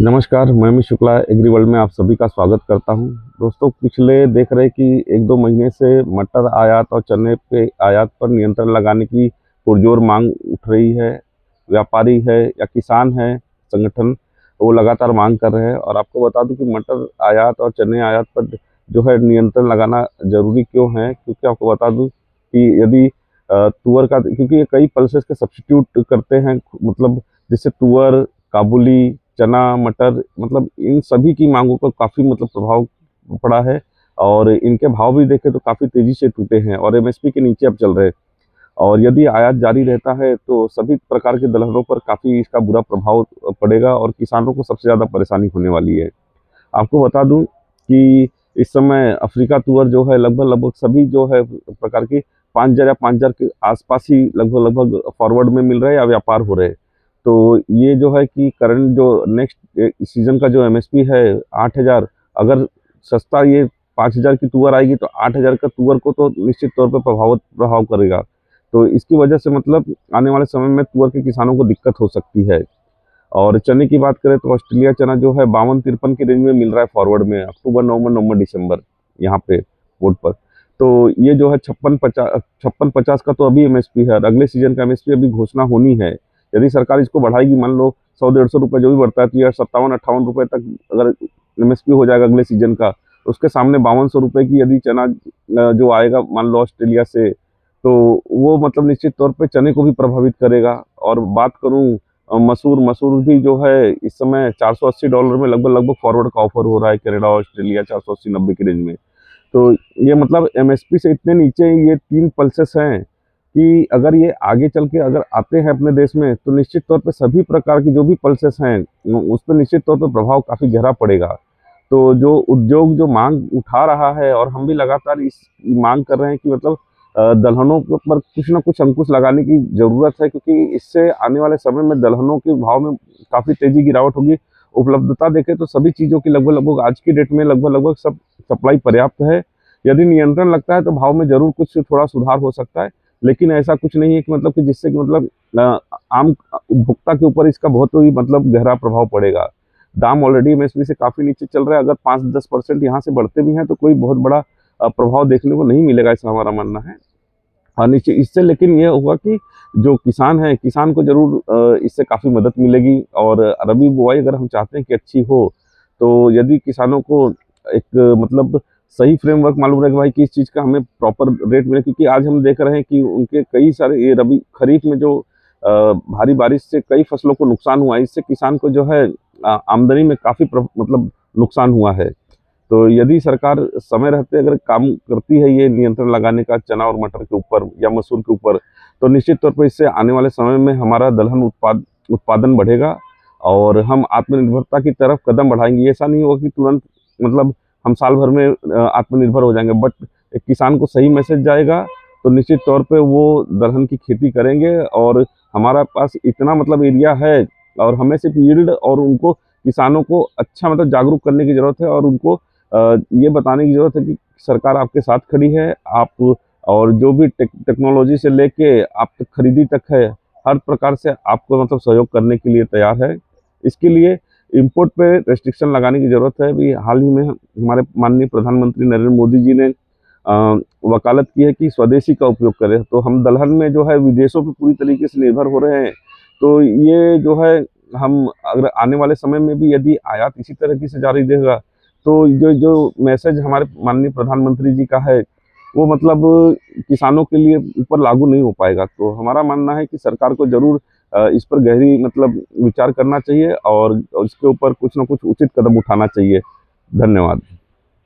नमस्कार, मैं Amit Shukla agree world में आप सभी का स्वागत करता हूं। दोस्तों, पिछले देख रहे कि 1-2 महीने से मटर आयात और चने पे आयात पर नियंत्रण लगाने की पुरजोर मांग उठ रही है। व्यापारी है या किसान है संगठन, वो लगातार मांग कर रहे हैं। और आपको बता दूं कि मटर आयात और चने आयात पर जो है नियंत्रण लगाना ज़रूरी क्यों है? क्योंकि आपको बता दूं कि यदि तुअर का, क्योंकि ये कई पल्सेस के सब्स्टिट्यूट करते हैं, मतलब जिससे तुअर, काबुली, चना, मटर, मतलब इन सभी की मांगों पर काफ़ी प्रभाव पड़ा है। और इनके भाव भी देखें तो काफ़ी तेज़ी से टूटे हैं और एमएसपी के नीचे अब चल रहे हैं। और यदि आयात जारी रहता है तो सभी प्रकार के दलहनों पर काफ़ी इसका बुरा प्रभाव पड़ेगा और किसानों को सबसे ज़्यादा परेशानी होने वाली है। आपको बता दूं कि इस समय अफ्रीका तुअर जो है लगभग सभी जो है प्रकार की 5,000 या 5,000 के आसपास ही लगभग फॉरवर्ड में मिल रहे हैं या व्यापार हो रहे हैं। तो ये जो है कि करंट जो नेक्स्ट सीजन का जो एमएसपी है 8,000, अगर सस्ता ये 5,000 की तुअर आएगी तो 8,000 का तुअर को तो निश्चित तौर पर प्रभाव करेगा। तो इसकी वजह से आने वाले समय में तुअर के किसानों को दिक्कत हो सकती है। और चने की बात करें तो ऑस्ट्रेलिया चना जो है 52-53 की रेंज में मिल रहा है फॉरवर्ड में, अक्टूबर, नवंबर, दिसंबर यहाँ पे पोर्ट पर। तो ये जो है 56-50 का तो अभी एमएसपी है और अगले सीजन का एमएसपी अभी घोषणा होनी है। यदि सरकार इसको बढ़ाएगी, मान लो 100-150 रुपये जो भी बढ़ता है, तो यह 57-58 रुपये तक अगर एमएसपी हो जाएगा अगले सीजन का, तो उसके सामने 5200 रुपये की यदि चना जो आएगा मान लो ऑस्ट्रेलिया से, तो वो निश्चित तौर पे चने को भी प्रभावित करेगा। और बात करूँ मसूर भी जो है इस समय $480 में लगभग फॉरवर्ड का ऑफर हो रहा है, कनाडा ऑस्ट्रेलिया 480-90 की रेंज में। तो ये एमएसपी से इतने नीचे ये 3 पल्सेस हैं कि अगर ये आगे चल के अगर आते हैं अपने देश में, तो निश्चित तौर पे सभी प्रकार की जो भी पल्सेस हैं उस पर निश्चित तौर पे प्रभाव काफ़ी गहरा पड़ेगा। तो जो उद्योग जो मांग उठा रहा है और हम भी लगातार इस मांग कर रहे हैं कि दलहनों के ऊपर कुछ ना कुछ अंकुश लगाने की ज़रूरत है, क्योंकि इससे आने वाले समय में दलहनों के भाव में काफ़ी तेज़ी गिरावट होगी। उपलब्धता देखें तो सभी चीज़ों की लगभग आज की डेट में लगभग सब सप्लाई पर्याप्त है। यदि नियंत्रण लगता है तो भाव में ज़रूर कुछ थोड़ा सुधार हो सकता है, लेकिन ऐसा कुछ नहीं है कि कि जिससे कि आम उपभोक्ता के ऊपर इसका बहुत ही गहरा प्रभाव पड़ेगा। दाम ऑलरेडी एमएसपी से काफ़ी नीचे चल रहा है, अगर 5-10% यहाँ से बढ़ते भी हैं तो कोई बहुत बड़ा प्रभाव देखने को नहीं मिलेगा, ऐसा हमारा मानना है। और नीचे इससे लेकिन ये होगा कि जो किसान है, किसान को ज़रूर इससे काफ़ी मदद मिलेगी। और रबी बुआई अगर हम चाहते हैं कि अच्छी हो, तो यदि किसानों को एक सही फ्रेमवर्क मालूम रहे कि भाई किस चीज़ का हमें प्रॉपर रेट मिले, क्योंकि आज हम देख रहे हैं कि उनके कई सारे ये रबी खरीफ में जो भारी बारिश से कई फसलों को नुकसान हुआ है, इससे किसान को जो है आमदनी में काफ़ी नुकसान हुआ है। तो यदि सरकार समय रहते अगर काम करती है ये नियंत्रण लगाने का चना और मटर के ऊपर या मसूर के ऊपर, तो निश्चित तौर पर इससे आने वाले समय में हमारा दलहन उत्पादन बढ़ेगा और हम आत्मनिर्भरता की तरफ कदम बढ़ाएंगे। ऐसा नहीं होगा कि तुरंत हम साल भर में आत्मनिर्भर हो जाएंगे, बट एक किसान को सही मैसेज जाएगा तो निश्चित तौर पे वो दलहन की खेती करेंगे। और हमारा पास इतना एरिया है और हमें सिर्फ यील्ड और उनको किसानों को अच्छा जागरूक करने की ज़रूरत है और उनको ये बताने की ज़रूरत है कि सरकार आपके साथ खड़ी है। आप और जो भी टेक्नोलॉजी से लेके आप तक खरीदी तक है, हर प्रकार से आपको सहयोग करने के लिए तैयार है। इसके लिए इंपोर्ट पे रेस्ट्रिक्शन लगाने की ज़रूरत है। अभी हाल ही में हमारे माननीय प्रधानमंत्री नरेंद्र मोदी जी ने वकालत की है कि स्वदेशी का उपयोग करें, तो हम दलहन में जो है विदेशों पे पूरी तरीके से निर्भर हो रहे हैं। तो ये जो है हम अगर आने वाले समय में भी यदि आयात इसी तरीके से जारी रहेगा, तो जो जो मैसेज हमारे माननीय प्रधानमंत्री जी का है, वो किसानों के लिए ऊपर लागू नहीं हो पाएगा। तो हमारा मानना है कि सरकार को ज़रूर इस पर गहरी विचार करना चाहिए और इसके ऊपर कुछ ना कुछ उचित कदम उठाना चाहिए। धन्यवाद।